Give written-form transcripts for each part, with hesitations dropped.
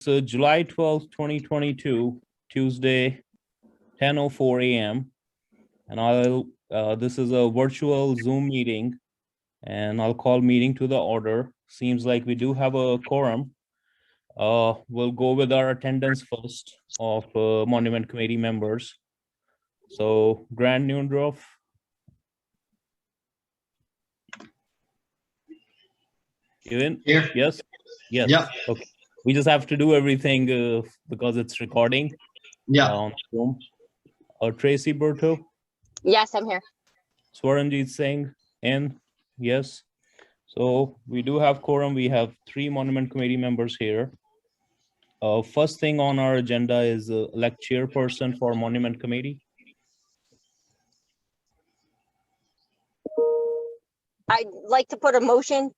So July 12th, 2022, Tuesday, 10:04 a.m. And this is a virtual Zoom meeting, and I'll call meeting to the order. Seems like we do have a quorum. We'll go with our attendance first of Monument Committee members. So Grant Neundorf. You in? Here. Yes? Yes. Yeah. Okay. We just have to do everything because it's recording. Yeah. On Zoom. Tracy Berto. Yes, I'm here. Swaranjit Singh in. Yes. So we do have quorum. We have 3 Monument Committee members here. First thing on our agenda is elect chairperson for Monument Committee. I'd like to put a motion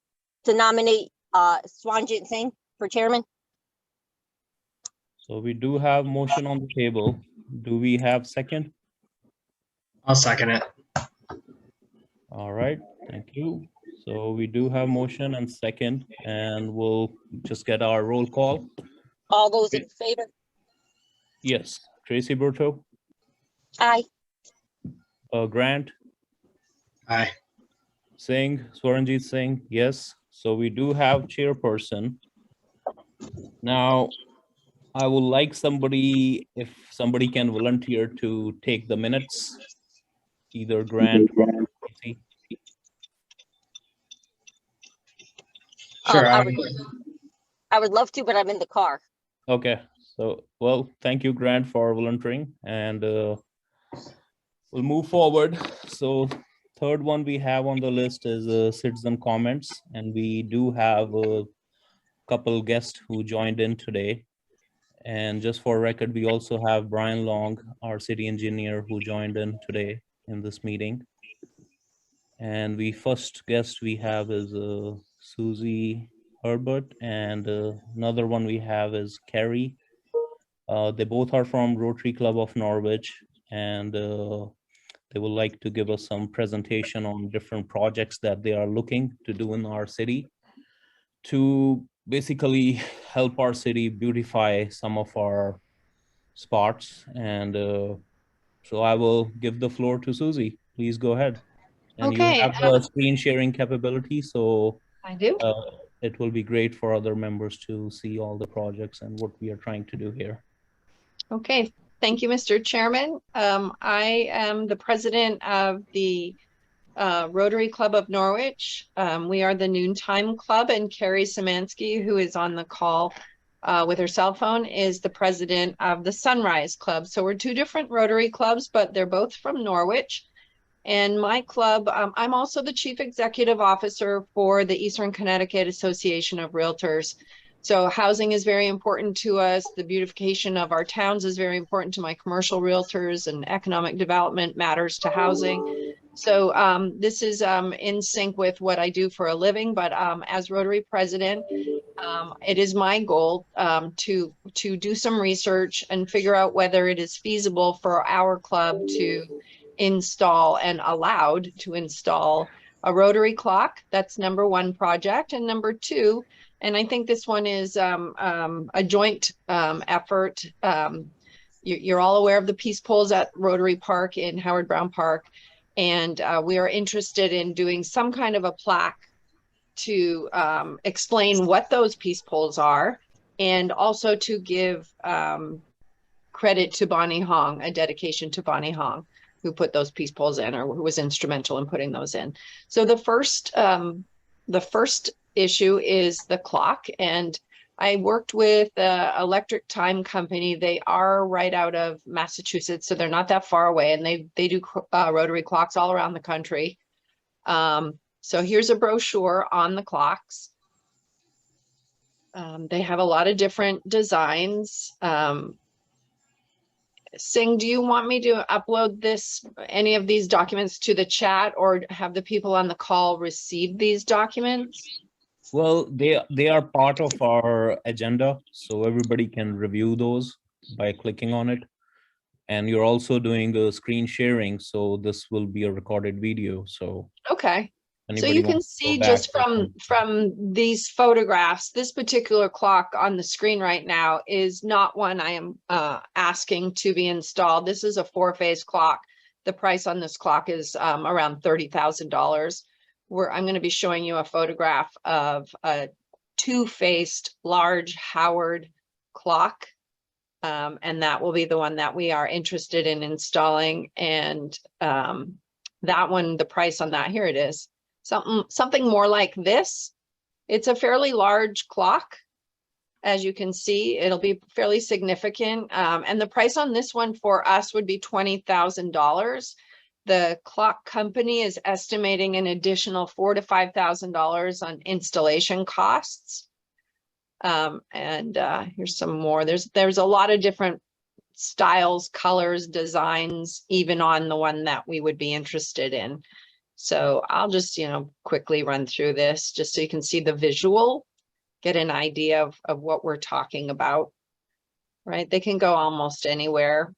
to nominate Swanjit Singh for chairman. So we do have motion on the table. Do we have second? I'll second it. All right, thank you. So we do have motion and second, and we'll just get our roll call. All those in favor? Yes, Tracy Berto, Aye. Grant Aye. Singh, Swaranjit Singh, yes. So we do have chairperson. Now, I would like somebody, if somebody can volunteer to take the minutes, either Grant or Tracy. Sure. I would love to, but I'm in the car. Okay, so, well, thank you, Grant, for volunteering, and we'll move forward. So third one we have on the list is citizen comments, and we do have a couple guests who joined in today. And just for record, we also have Brian Long, our city engineer, who joined in today in this meeting. And the first guest we have is Susie Herbert, and another one we have is Carrie. They both are from Rotary Club of Norwich, and they would like to give us some presentation on different projects that they are looking to do in our city to basically help our city beautify some of our spots. And so I will give the floor to Susie. Please go ahead. And Okay, you have the screen sharing capability, so I do. it will be great for other members to see all the projects and what we are trying to do here. Okay, thank you, Mr. Chairman. I am the president of the Rotary Club of Norwich. We are the Noontime Club, and Carrie Szymanski, who is on the call with her cell phone, is the president of the Sunrise Club. So we're 2 different Rotary clubs, but they're both from Norwich. And my club, I'm also the chief executive officer for the Eastern Connecticut Association of Realtors. So housing is very important to us. The beautification of our towns is very important to my commercial realtors, and economic development matters to housing. So this is in sync with what I do for a living, but as Rotary president, it is my goal to do some research and figure out whether it is feasible for our club to install and allowed to install a rotary clock. That's number 1 project. And number 2, and I think this one is a joint effort. You're all aware of the peace poles at Rotary Park in Howard Brown Park. And we are interested in doing some kind of a plaque to explain what those peace poles are, and also to give credit to Bonnie Hong, a dedication to Bonnie Hong, who put those peace poles in, or who was instrumental in putting those in. So the first issue is the clock, and I worked with Electric Time Company. They are right out of Massachusetts, so they're not that far away, and they do rotary clocks all around the country. So here's a brochure on the clocks. They have a lot of different designs. Singh, do you want me to upload any of these documents to the chat, or have the people on the call receive these documents? Well, they are part of our agenda, so everybody can review those by clicking on it. And you're also doing a screen sharing, so this will be a recorded video. So Okay. So Anybody you can wants to go see back just or something? from these photographs, this particular clock on the screen right now is not one I am asking to be installed. This is a 4-phase clock. The price on this clock is around $30,000. I'm going to be showing you a photograph of a 2-faced large Howard clock. And that will be the one that we are interested in installing. And that one, the price on that, here it is. Something more like this. It's a fairly large clock. As you can see, it'll be fairly significant. And the price on this one for us would be $20,000. The clock company is estimating an additional $4,000 to $5,000 on installation costs. Here's some more. There's a lot of different styles, colors, designs, even on the one that we would be interested in. So I'll just, quickly run through this just so you can see the visual, get an idea of what we're talking about, right? They can go almost anywhere.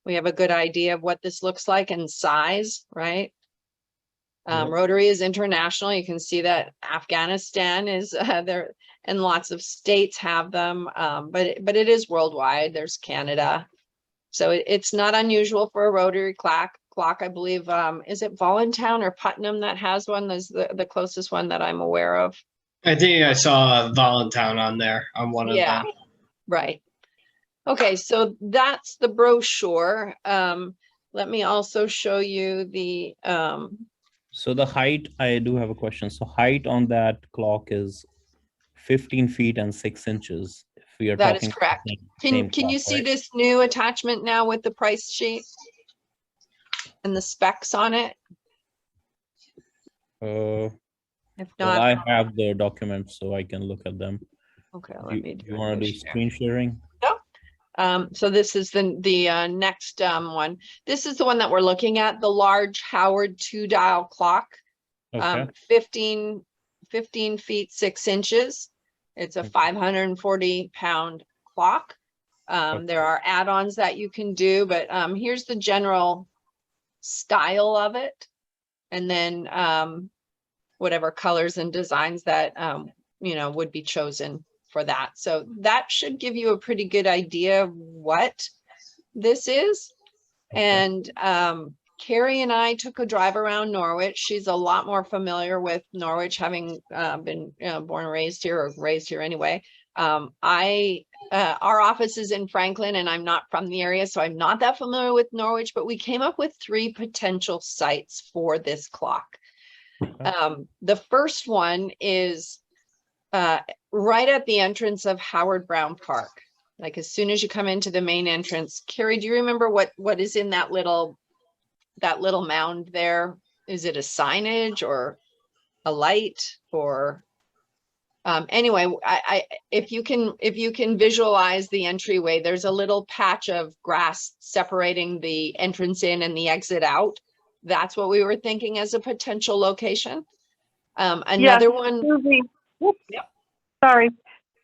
We have a good idea of what this looks like in size, right? Rotary is international. You can see that Afghanistan is there, and lots of states have them, but it is worldwide. There's Canada. So it's not unusual for a Rotary clock. I believe, is it Voluntown or Putnam that has one? That's the closest one that I'm aware of. I think I saw Voluntown on there on one of them. Right. Okay, so that's the brochure. Let me also show you the So the height, I do have a question. So height on that clock is 15 feet and 6 inches. If we are that is talking correct. Can you see this new attachment now with the price sheet and the specs on it? If Well, not, I have the documents, so I can look at them. okay, Do let me you want to do screen sharing? so this is the next one. This is the one that we're looking at, the large Howard 2-dial clock. Okay. 15 feet 6 inches. It's a 540-pound clock. There are add-ons that you can do, but here's the general style of it. And then whatever colors and designs that would be chosen for that. So that should give you a pretty good idea of what this is. And Carrie and I took a drive around Norwich. She's a lot more familiar with Norwich, having been born and raised here, or raised here anyway. Our office is in Franklin, and I'm not from the area, so I'm not that familiar with Norwich, but we came up with 3 potential sites for this clock. The first one is right at the entrance of Howard Brown Park. Like as soon as you come into the main entrance. Carrie, do you remember what is in that little mound there? Is it a signage or a light or anyway, if you can visualize the entryway, there's a little patch of grass separating the entrance in and the exit out. That's what we were thinking as a potential location. Another one. Susie. Whoops. Yep. Sorry.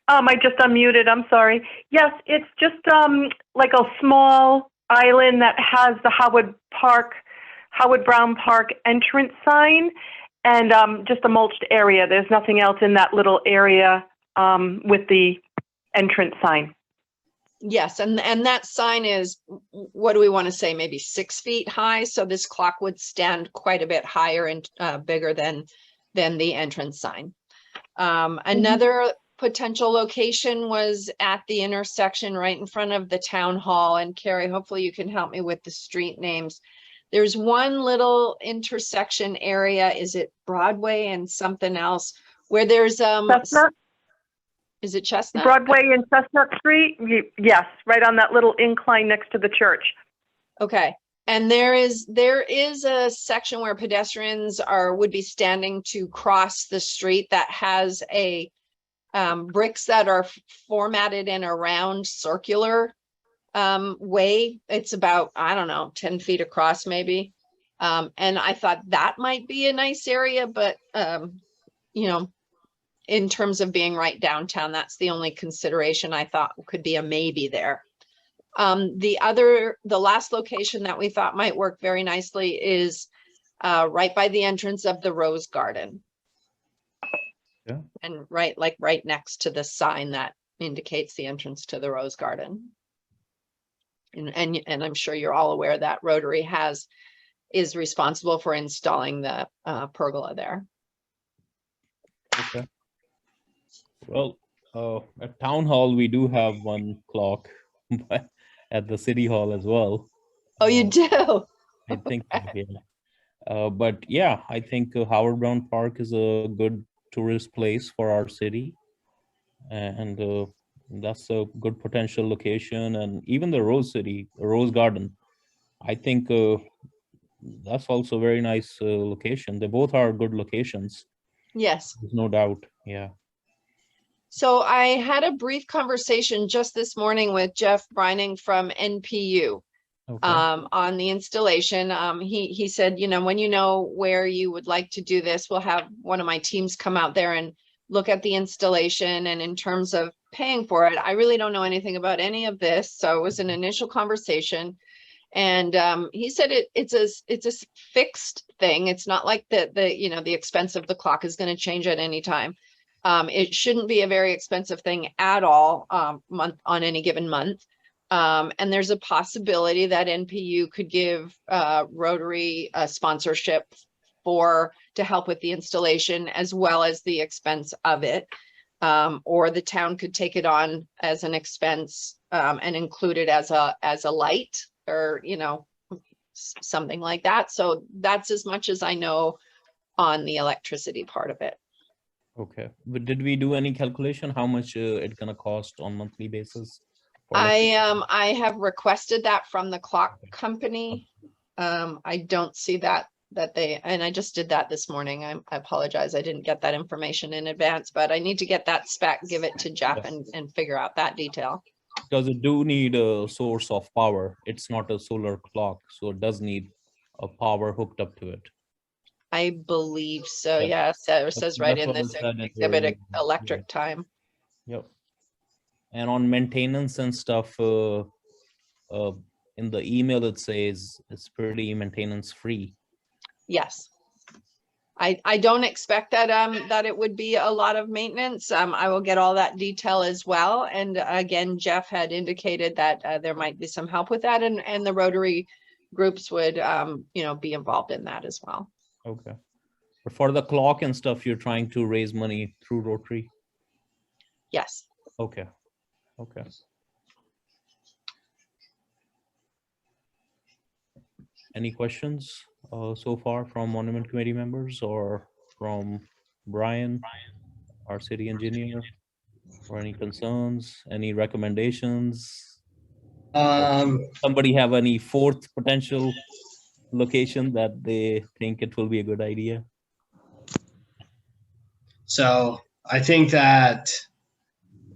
I just unmuted. I'm sorry. Yes, it's just like a small island that has the Howard Brown Park entrance sign, and just a mulched area. There's nothing else in that little area with the entrance sign. Yes, and that sign is, what do we want to say, maybe 6 feet high? So this clock would stand quite a bit higher and bigger than the entrance sign. Another potential location was at the intersection right in front of the town hall. And Carrie, hopefully you can help me with the street names. There's one little intersection area. Is it Broadway and something else where there's Chestnut? Is it Chestnut? Broadway and Chestnut Street? Yes, right on that little incline next to the church. Okay. And there is a section where pedestrians would be standing to cross the street that has a bricks that are formatted in a round circular way. It's about, I don't know, 10 feet across maybe. And I thought that might be a nice area, but in terms of being right downtown, that's the only consideration I thought could be a maybe there. The last location that we thought might work very nicely is right by the entrance of the Rose Garden. Yeah. And right next to the sign that indicates the entrance to the Rose Garden. And I'm sure you're all aware that Rotary is responsible for installing the pergola there. Okay. Well, at town hall, we do have one clock, but at the city hall as well. Oh, you do? I think, yeah. But yeah, I think Howard Brown Park is a good tourist place for our city. And that's a good potential location. And even the Rose Garden, I think that's also a very nice location. They both are good locations. Yes. There's no doubt. Yeah. So I had a brief conversation just this morning with Jeff Brining from NPU. Okay. On the installation. He said, you know, when you know where you would like to do this, we'll have one of my teams come out there and look at the installation. And in terms of paying for it, I really don't know anything about any of this. So it was an initial conversation. And he said it's a fixed thing. It's not like the expense of the clock is going to change at any time. It shouldn't be a very expensive thing at all on any given month. And there's a possibility that NPU could give Rotary a sponsorship to help with the installation as well as the expense of it. Or the town could take it on as an expense and include it as a light or, something like that. So that's as much as I know on the electricity part of it. Okay. But did we do any calculation how much it's gonna cost on monthly basis? for electricity? I have requested that from the clock company. I don't see that and I just did that this morning. I apologize. I didn't get that information in advance, but I need to get that spec, give it to Jeff and figure out that detail. Because it do need a source of power. It's not a solar clock, so it does need a power hooked up to it. I believe so. Yeah. Yeah, so it says right That's in what it this said in exhibit, the- electric time. Yep. And on maintenance and stuff, in the email it says it's pretty maintenance free. Yes. I don't expect that that it would be a lot of maintenance. I will get all that detail as well. And again, Jeff had indicated that there might be some help with that, and the Rotary groups would be involved in that as well. Okay. But for the clock and stuff, you're trying to raise money through Rotary? Yes. Okay. Okay. Any questions so far from Monument Committee members or from Brian, our city engineer? Or any concerns, any recommendations? Somebody have any fourth potential location that they think it will be a good idea? So I think that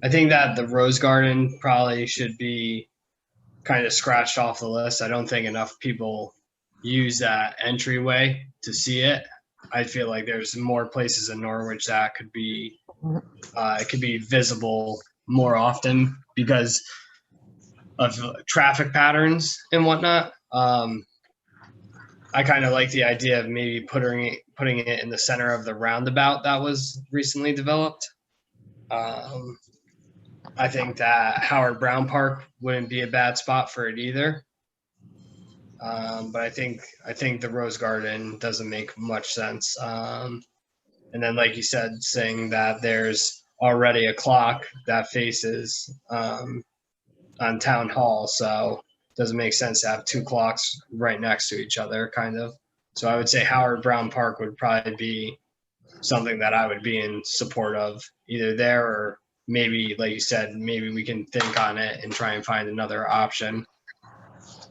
the Rose Garden probably should be kind of scratched off the list. I don't think enough people use that entryway to see it. I feel like there's more places in Norwich that could be it could be visible more often because of traffic patterns and whatnot. I kind of like the idea of maybe putting it in the center of the roundabout that was recently developed. I think that Howard Brown Park wouldn't be a bad spot for it either. But I think the Rose Garden doesn't make much sense. And then, like you said, saying that there's already a clock that faces on Town Hall, so it doesn't make sense to have two clocks right next to each other, kind of. So I would say Howard Brown Park would probably be something that I would be in support of, either there or maybe, like you said, maybe we can think on it and try and find another option.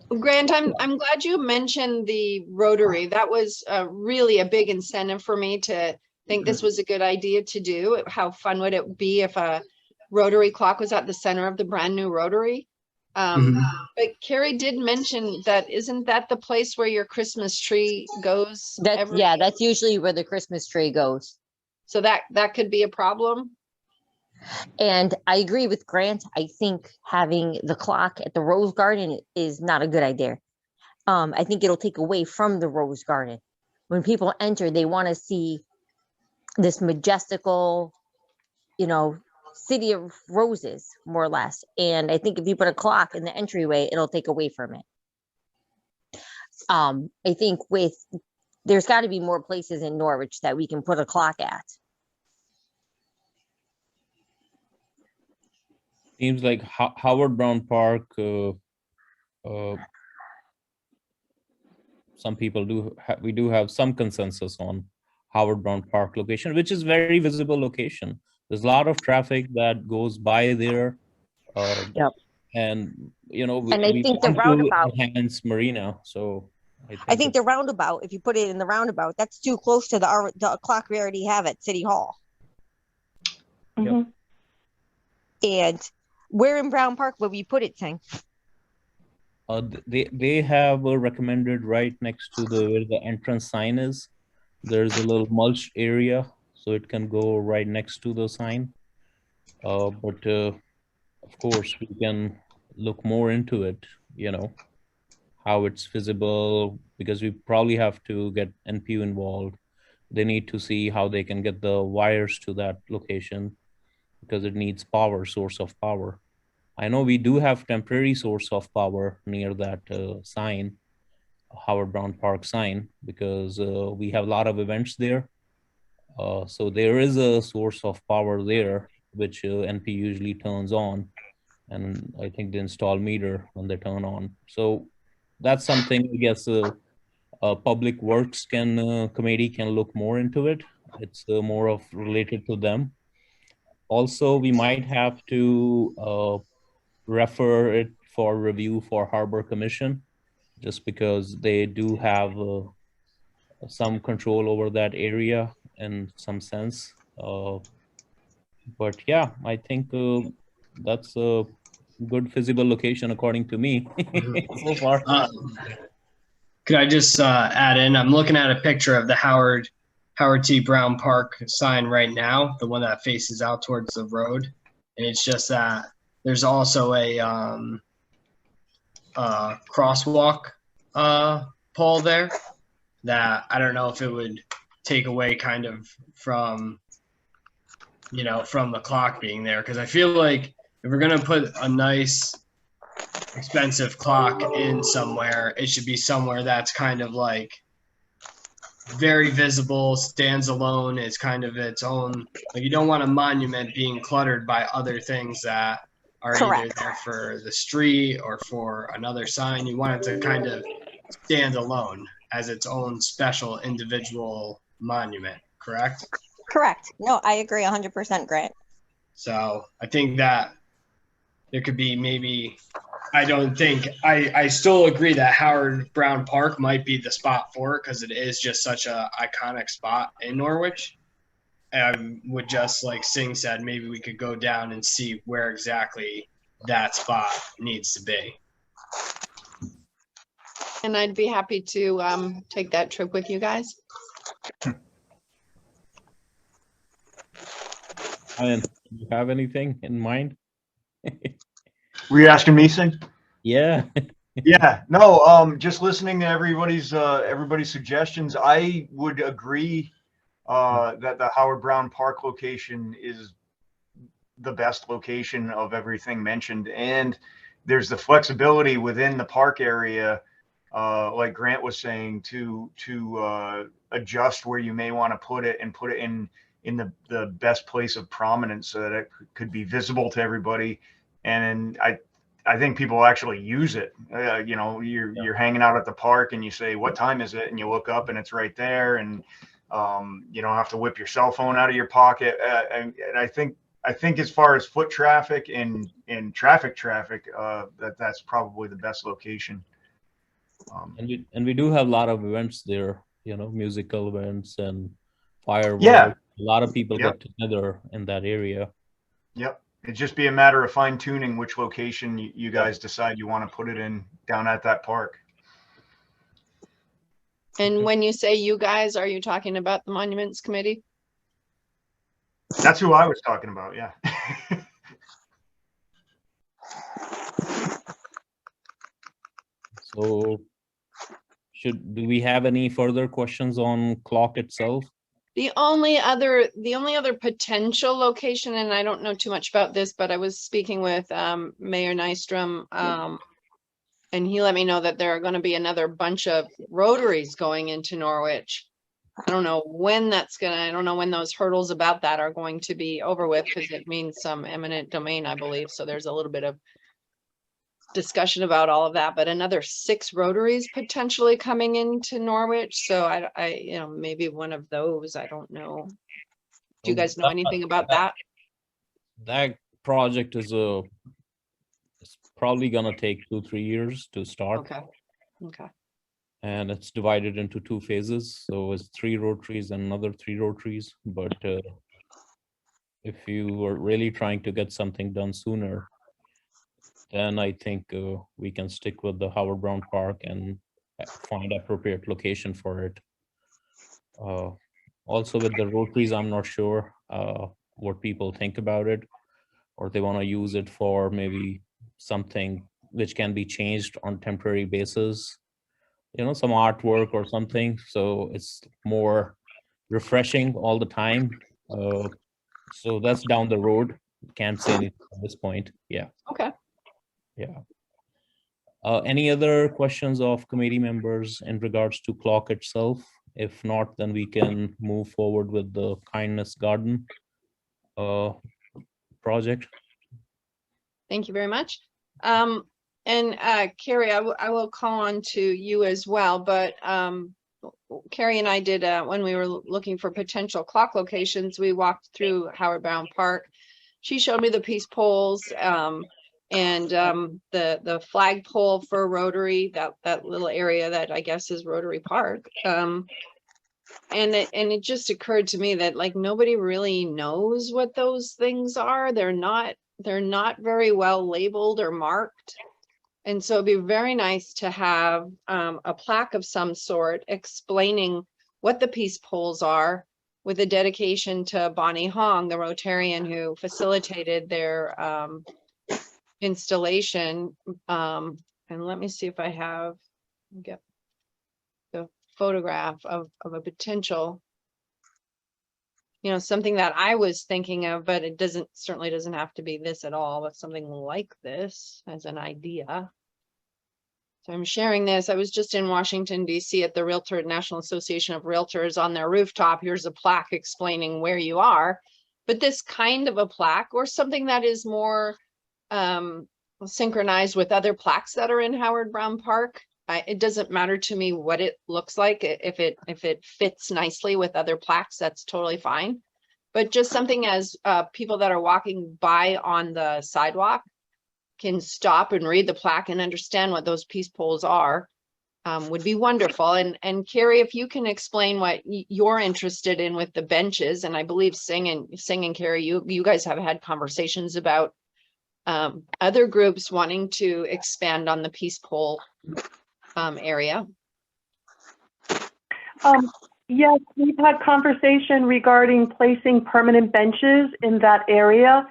Grant, I'm glad you mentioned the Rotary. That was really a big incentive for me to think this was a good idea to do. How fun would it be if a Rotary clock was at the center of the brand new Rotary? But Carrie did mention that, isn't that the place where your Christmas tree goes? Yeah, that's usually where the Christmas tree goes. So that could be a problem. And I agree with Grant. I think having the clock at the Rose Garden is not a good idea. I think it'll take away from the Rose Garden. when people enter, they want to see this majestical, city of roses, more or less. And I think if you put a clock in the entryway, it'll take away from it. I think there's got to be more places in Norwich that we can put a clock at. Seems like Howard Brown Park, some people we do have some consensus on Howard Brown Park location, which is very visible location. There's a lot of traffic that goes by there. Yep. And, And I think the want to roundabout, enhance Marina. So I think the roundabout, if you put it in the roundabout, that's too close to the clock we already have at City Hall. Mhm. And where in Brown Park would we put it, Ting? They have recommended right next to where the entrance sign is. There's a little mulch area, so it can go right next to the sign. But of course, we can look more into it, how it's visible, because we probably have to get NPU involved. They need to see how they can get the wires to that location because it needs source of power. I know we do have temporary source of power near that sign, Howard Brown Park sign, because we have a lot of events there. So there is a source of power there, which NP usually turns on. And I think they install meter when they turn on. So that's something I guess Public Works committee can look more into it. It's more of related to them. Also, we might have to refer it for review for Harbor Commission, just because they do have some control over that area in some sense. But yeah, I think that's a good feasible location according to me so far. Could I just add in? I'm looking at a picture of the Howard T. Brown Park sign right now, the one that faces out towards the road, and it's just that there's also a crosswalk pole there that I don't know if it would take away kind of from the clock being there, because I feel like if we're gonna put a nice expensive clock in somewhere, it should be somewhere that's kind of like very visible, stands alone, is kind of its own. Like, you don't want a monument being cluttered by other things that are either there for the street or for another sign. You want it to kind of stand alone as its own special individual monument, correct? Correct. No, I agree 100%, Grant. So I think that there could be maybe, I still agree that Howard Brown Park might be the spot for it because it is just such a iconic spot in Norwich. I would just, like Singh said, maybe we could go down and see where exactly that spot needs to be. And I'd be happy to take that trip with you guys. Ian, do you have anything in mind? Were you asking me, Singh? Yeah. Yeah, no, just listening to everybody's suggestions, I would agree that the Howard Brown Park location is the best location of everything mentioned. And there's the flexibility within the park area, like Grant was saying, to adjust where you may want to put it and put it in the best place of prominence so that it could be visible to everybody. And I think people actually use it. You're hanging out at the park and you say, what time is it? And you look up and it's right there. And you don't have to whip your cell phone out of your pocket. And I think as far as foot traffic and traffic, that's probably the best location. And we do have a lot of events there, musical events and fireworks. Yeah. A lot of people get together in that area. Yep. It'd just be a matter of fine tuning which location you guys decide you want to put it in down at that park. And when you say you guys, are you talking about the Monuments Committee? That's who I was talking about. Yeah. So do we have any further questions on clock itself? The only other potential location, and I don't know too much about this, but I was speaking with Mayor Nystrom, and he let me know that there are going to be another bunch of rotaries going into Norwich. I don't know when I don't know when those hurdles about that are going to be over with, because it means some eminent domain, I believe. So there's a little bit of discussion about all of that, but another 6 rotaries potentially coming into Norwich. So I maybe one of those, I don't know. Do you guys know anything about that? That project is it's probably gonna take 2-3 years to start. Okay. Okay. And it's divided into 2 phases. So it's 3 rotaries and another 3 rotaries. But if you were really trying to get something done sooner, then I think we can stick with the Howard Brown Park and find appropriate location for it. Also with the rotaries, I'm not sure what people think about it, or they want to use it for maybe something which can be changed on temporary basis, some artwork or something. So it's more refreshing all the time. So that's down the road. Can't say anything at this point. Yeah. Okay. Yeah. Any other questions of committee members in regards to clock itself? If not, then we can move forward with the Kindness Garden project. Thank you very much. And Carrie, I will call on to you as well, but Carrie and I did, when we were looking for potential clock locations, we walked through Howard Brown Park. She showed me the peace poles, and the flagpole for Rotary, that little area that I guess is Rotary Park. And it just occurred to me that like nobody really knows what those things are. They're not very well labeled or marked. And so it'd be very nice to have a plaque of some sort explaining what the peace poles are, with a dedication to Bonnie Hong, the Rotarian who facilitated their installation. And let me see if I get the photograph of a potential, something that I was thinking of, but it certainly doesn't have to be this at all, but something like this as an idea. So I'm sharing this. I was just in Washington, D.C. at the National Association of Realtors. On their rooftop, here's a plaque explaining where you are. But this kind of a plaque, or something that is more synchronized with other plaques that are in Howard Brown Park. It doesn't matter to me what it looks like. If it fits nicely with other plaques, that's totally fine. But just something as people that are walking by on the sidewalk can stop and read the plaque and understand what those peace poles are, would be wonderful. And Carrie, if you can explain what you're interested in with the benches, and I believe Singh and Carrie, you guys have had conversations about other groups wanting to expand on the peace pole area. Yes, we've had conversation regarding placing permanent benches in that area,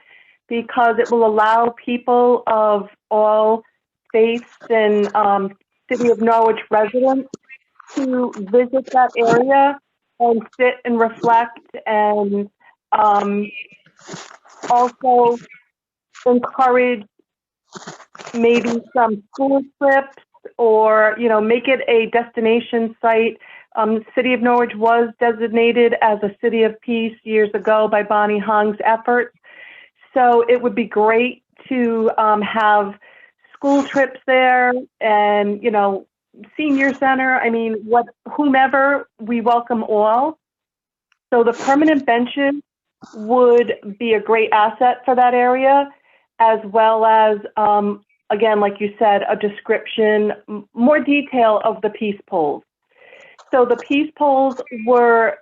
because it will allow people of all faiths and City of Norwich residents to visit that area and sit and reflect, and also encourage maybe some school trips, or make it a destination site. City of Norwich was designated as a city of peace years ago by Bonnie Hong's efforts. So it would be great to have school trips there, and senior center. I mean, whomever, we welcome all. So the permanent benches would be a great asset for that area, as well as again, like you said, a description, more detail of the peace poles. So the peace poles were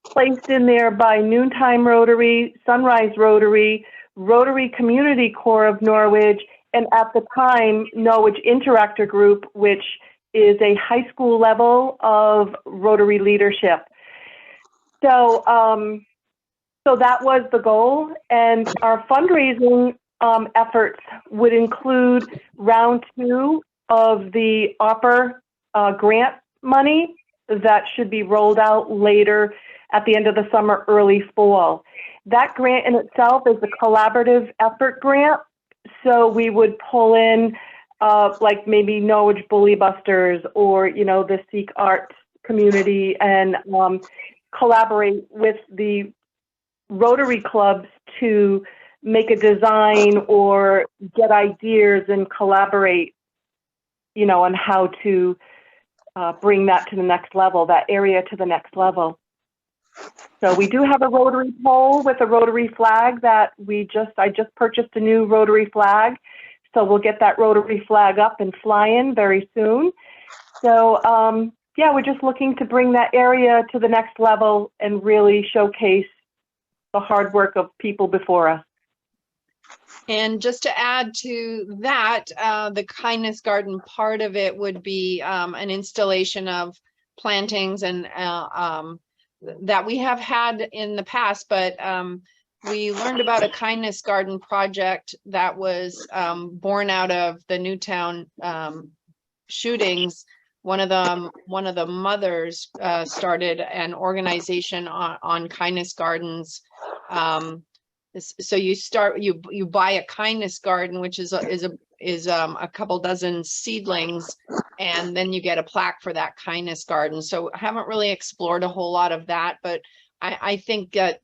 placed in there by Noontime Rotary, Sunrise Rotary, Rotary Community Corps of Norwich, and at the time, Norwich Interactor Group, which is a high school level of Rotary leadership. So, so that was the goal, and our fundraising efforts would include round 2 of the ARPA grant money that should be rolled out later at the end of the summer, early fall. That grant in itself is a collaborative effort grant. So we would pull in like maybe Norwich Bully Busters or, you know, the Sikh art community and collaborate with the Rotary clubs to make a design or get ideas and collaborate, you know, on how to bring that to the next level, that area to the next level. So we do have a Rotary pole with a Rotary flag that I just purchased a new Rotary flag. So we'll get that Rotary flag up and flying very soon. So yeah, we're just looking to bring that area to the next level and really showcase the hard work of people before us. And just to add to that, the Kindness Garden part of it would be an installation of plantings and that we have had in the past, but we learned about a Kindness Garden project that was born out of the Newtown shootings. One of the mothers started an organization on Kindness Gardens. So you buy a Kindness Garden, which is a couple dozen seedlings, and then you get a plaque for that Kindness Garden. So I haven't really explored a whole lot of that, but I think that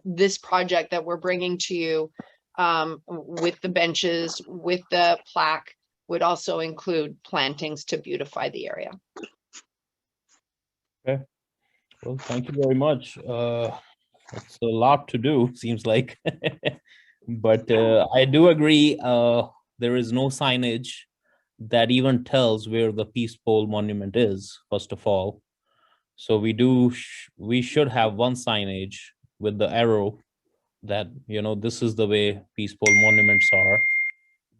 this project that we're bringing to you with the benches, with the plaque, would also include plantings to beautify the area. Okay. Well, thank you very much. It's a lot to do, seems like. But I do agree, there is no signage that even tells where the Peace Pole monument is, first of all. So we should have one signage with the arrow that, you know, this is the way Peace Pole monuments are.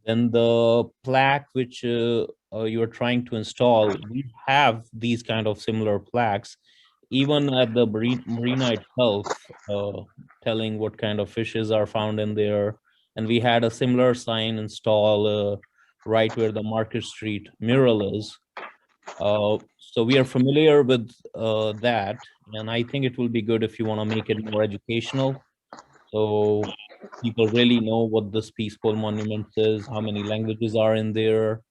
Then the plaque which you are trying to install, we have these kind of similar plaques, even at the marina itself, telling what kind of fishes are found in there. And we had a similar sign installed right where the Market Street mural is. So we are familiar with that, and I think it will be good if you want to make it more educational, so people really know what this Peace Pole monument is, how many languages are in there,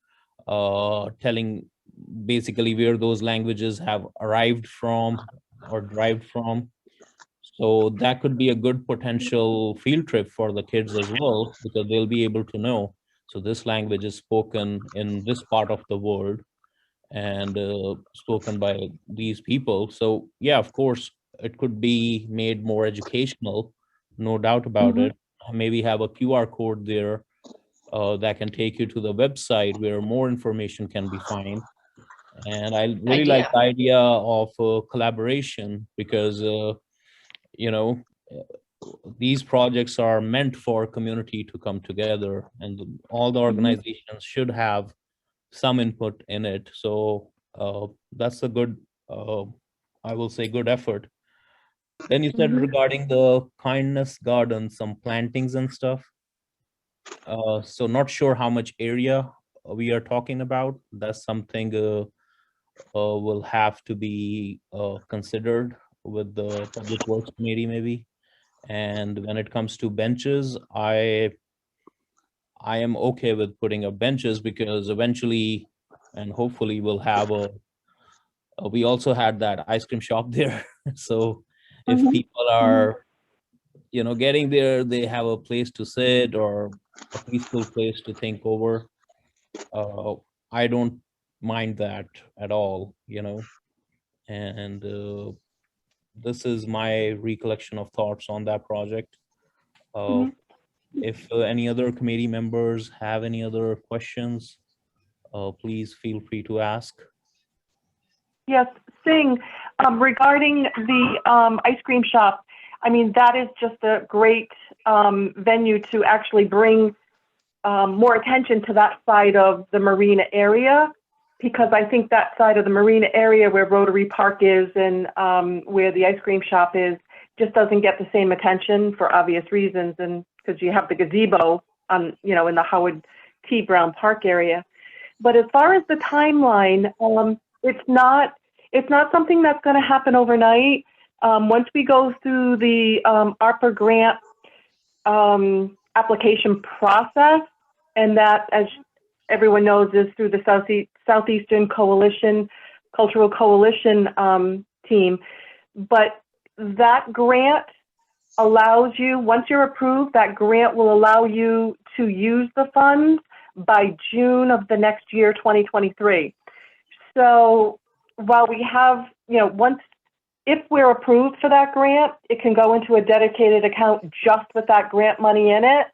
telling basically where those languages have arrived from or derived from. So that could be a good potential field trip for the kids as well, because they'll be able to know. So this language is spoken in this part of the world and spoken by these people. So yeah, of course, it could be made more educational, no doubt about it. Maybe have a QR code there that can take you to the website where more information can be found. And I really like the idea of collaboration, because you know, these projects are meant for community to come together, and all the organizations should have some input in it. So that's a good, I will say, good effort. Then you said regarding the Kindness Garden, some plantings and stuff. So not sure how much area we are talking about. That's something will have to be considered with the Public Works Committee maybe. And when it comes to benches, I am okay with putting up benches, because eventually and hopefully we'll have we also had that ice cream shop there. So if people are, you know, getting there, they have a place to sit or a peaceful place to think over. I don't mind that at all, you know. And this is my recollection of thoughts on that project. If any other committee members have any other questions, please feel free to ask. Yes, Singh, regarding the ice cream shop, I mean, that is just a great venue to actually bring more attention to that side of the marina area, because I think that side of the marina area where Rotary Park is and where the ice cream shop is just doesn't get the same attention for obvious reasons, and because you have the gazebo on, you know, in the Howard T. Brown Park area. But as far as the timeline, It's not something that's going to happen overnight. Once we go through the ARPA grant application process, and that, as everyone knows, is through the Southeastern Coalition, Cultural Coalition team. But that grant allows you, once you're approved, that grant will allow you to use the funds by June of the next year, 2023. So while we have, if we're approved for that grant, it can go into a dedicated account just with that grant money in it.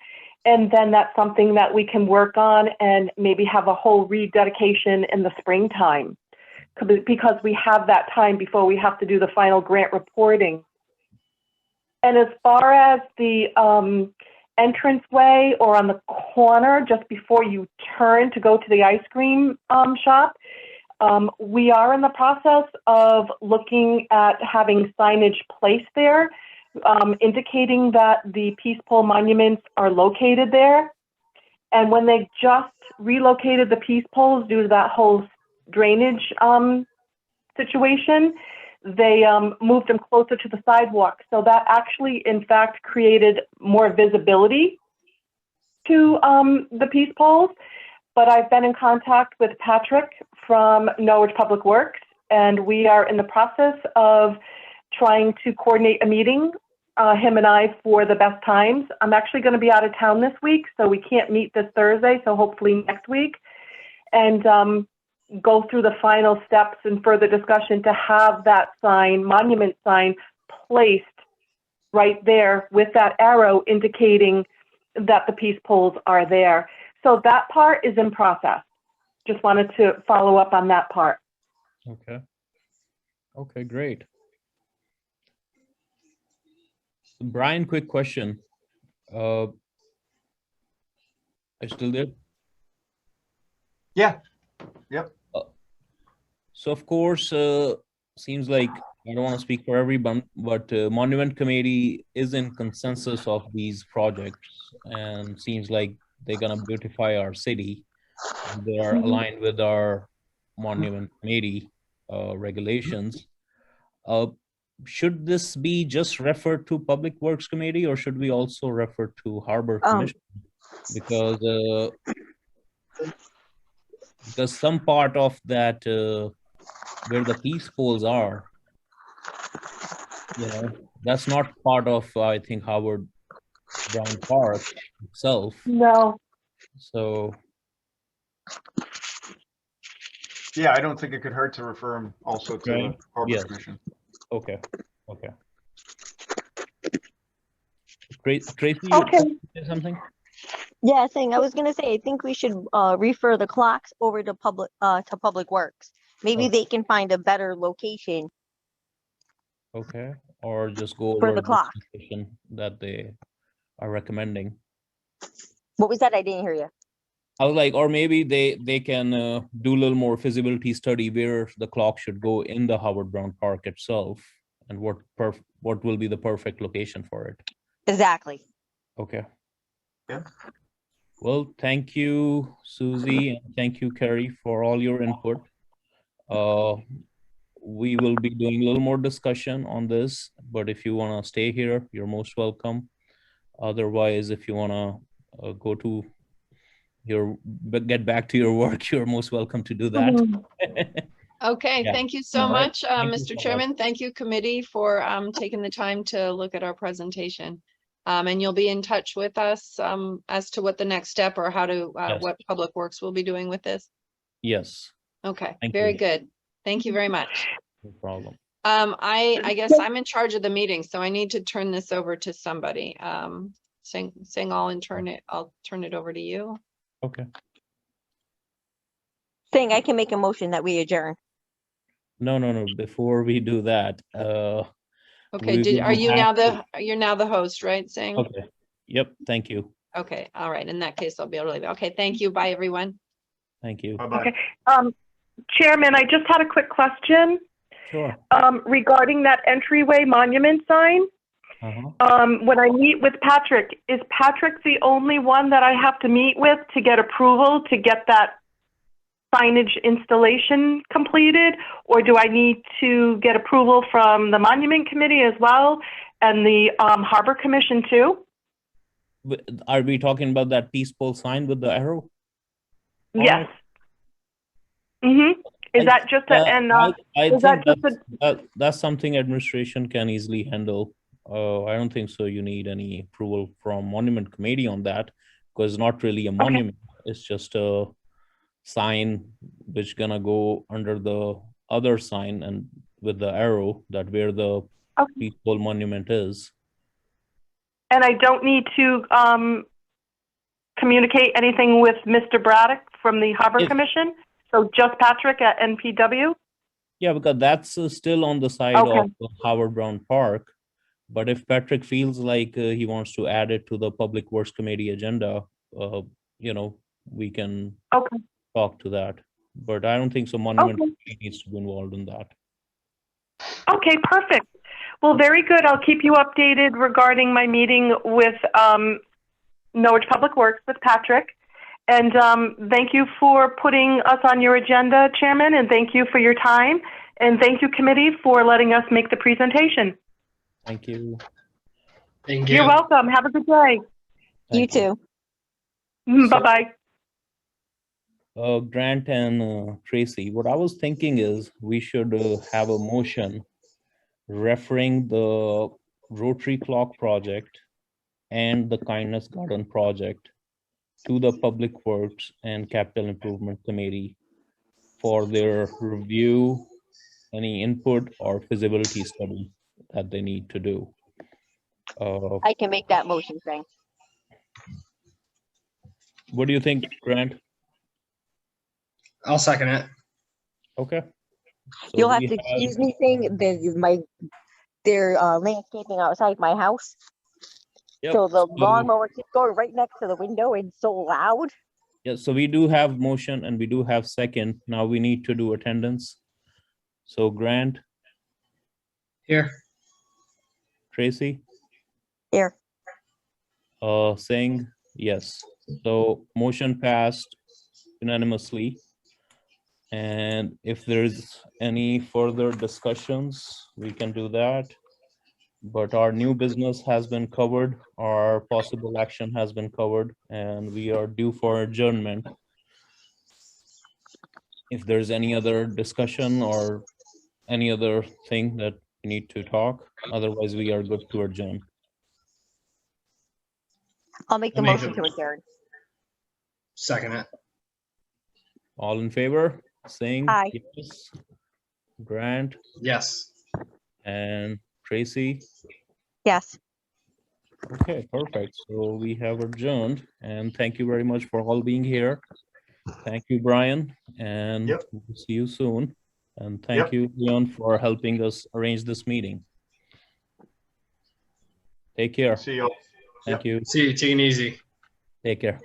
And then that's something that we can work on and maybe have a whole rededication in the springtime, because we have that time before we have to do the final grant reporting. And as far as the entranceway or on the corner just before you turn to go to the ice cream shop, we are in the process of looking at having signage placed there, indicating that the Peace Pole monuments are located there. And when they just relocated the Peace Poles due to that whole drainage situation, they moved them closer to the sidewalk. So that actually, in fact, created more visibility to the Peace Poles. But I've been in contact with Patrick from Norwich Public Works, and we are in the process of trying to coordinate a meeting, him and I, for the best times. I'm actually going to be out of town this week, so we can't meet this Thursday, so hopefully next week. And go through the final steps and further discussion to have that sign, monument sign, placed right there with that arrow indicating that the Peace Poles are there. So that part is in process. Just wanted to follow up on that part. Okay. Okay, great. Brian, quick question. Are you still there? Yeah. Yep. So of course, seems like, I don't want to speak for everyone, but Monument Committee is in consensus of these projects, and seems like they're gonna beautify our city. They are aligned with our Monument Committee regulations. Should this be just referred to Public Works Committee, or should we also refer to Harbor Commission? Because some part of that where the Peace Poles are, that's not part of, I think, Howard Brown Park itself. No. So Yeah, I don't think it could hurt to refer them also to the Harbor Yes. Commission. okay. Tracy, you Okay. say something? Yeah, I was gonna say, I think we should refer the clocks over to Public Works. Maybe Okay. they can find a better location. Okay, or just go For over the clock. location that they are recommending. What was that? I didn't hear you. I was like, or maybe they can do a little more feasibility study where the clock should go in the Howard Brown Park itself, and what will be the perfect location for it. Exactly. Okay. Yeah. Well, thank you, Susie, and thank you, Carrie, for all your input. We will be doing a little more discussion on this, but if you want to stay here, you're most welcome. Otherwise, if you want to go to get back to your work, you're most welcome to do that. Okay, Yeah. thank you so All right. much, Thank you Mr. so much. Chairman. Thank you, committee, for taking the time to look at our presentation. And you'll be in touch with us as to what the next step or how to Yes. what Public Works will be doing with this. Yes, Okay, Thank very you. good. Thank you very much. no problem. I guess I'm in charge of the meeting, so I need to turn this over to somebody. Sing all and I'll turn it over to you. Okay. I can make a motion that we adjourn. No. Before we do that, Okay, We will are be you back now you're now the host, right, Singh? okay. Yep. Thank you. Okay, all right. In that case, I'll be able to leave. Okay, thank you. Bye, everyone. Thank you. Bye-bye. Okay. Chairman, I just had a quick question Sure. regarding that entryway monument sign. When I meet with Patrick, is Patrick the only one that I have to meet with to get approval to get that signage installation completed, or do I need to get approval from the Monument Committee as well and the Harbor Commission too? Are we talking about that peace pole sign with the arrow? Yes. Mm-hmm. Is that just a, and I is think that just a, that's something administration can easily handle. I don't think so. You need any approval from Monument Committee on that, because it's not really a monument. It's just a sign which gonna go under the other sign and with the arrow that where the Okay. peace pole monument is. and I don't need to communicate anything with Mr. Braddock from the Harbor If- Commission? So just Patrick at NPW? Yeah, because that's still on the side Okay. of Howard Brown Park. But if Patrick feels like he wants to add it to the Public Works Committee agenda, we can Okay. talk to that. But I don't think so. Monument Okay. Committee needs to be involved in that. Okay, perfect. Well, very good. I'll keep you updated regarding my meeting with Norwich Public Works with Patrick. And thank you for putting us on your agenda, Chairman, and thank you for your time. And thank you, committee, for letting us make the presentation. Thank you. Thank you. You're welcome. Have a good day. You Thank you. too. So- Bye-bye. Grant and Tracy, what I was thinking is we should have a motion referring the Rotary Clock project and the Kindness Garden project to the Public Works and Capital Improvement Committee for their review, any input or feasibility study that they need to do. I can make that motion, Frank. What do you think, Grant? I'll second it. Okay. So You'll have we to excuse me saying they're landscaping outside my house. Yep, So the so- lawnmower keeps going right next to the window and so loud. Yeah, so we do have motion and we do have second. Now we need to do attendance. So Grant, Here. Tracy, Here. Singh, yes. So motion passed unanimously. And if there's any further discussions, we can do that. But our new business has been covered, our possible action has been covered, and we are due for adjournment. If there's any other discussion or any other thing that we need to talk, otherwise we are good to adjourn. I'll make the I'll make motion the- to adjourn. Second it. All in favor? Singh? Aye. Yes. Grant Yes. and Tracy? Yes. Okay, perfect. So we have adjourned, and thank you very much for all being here. Thank you, Brian, and Yep. we'll see you soon. And thank Yep. you, Leon, for helping us arrange this meeting. Take care. See you. Thank you. See you. Take it easy. Take care.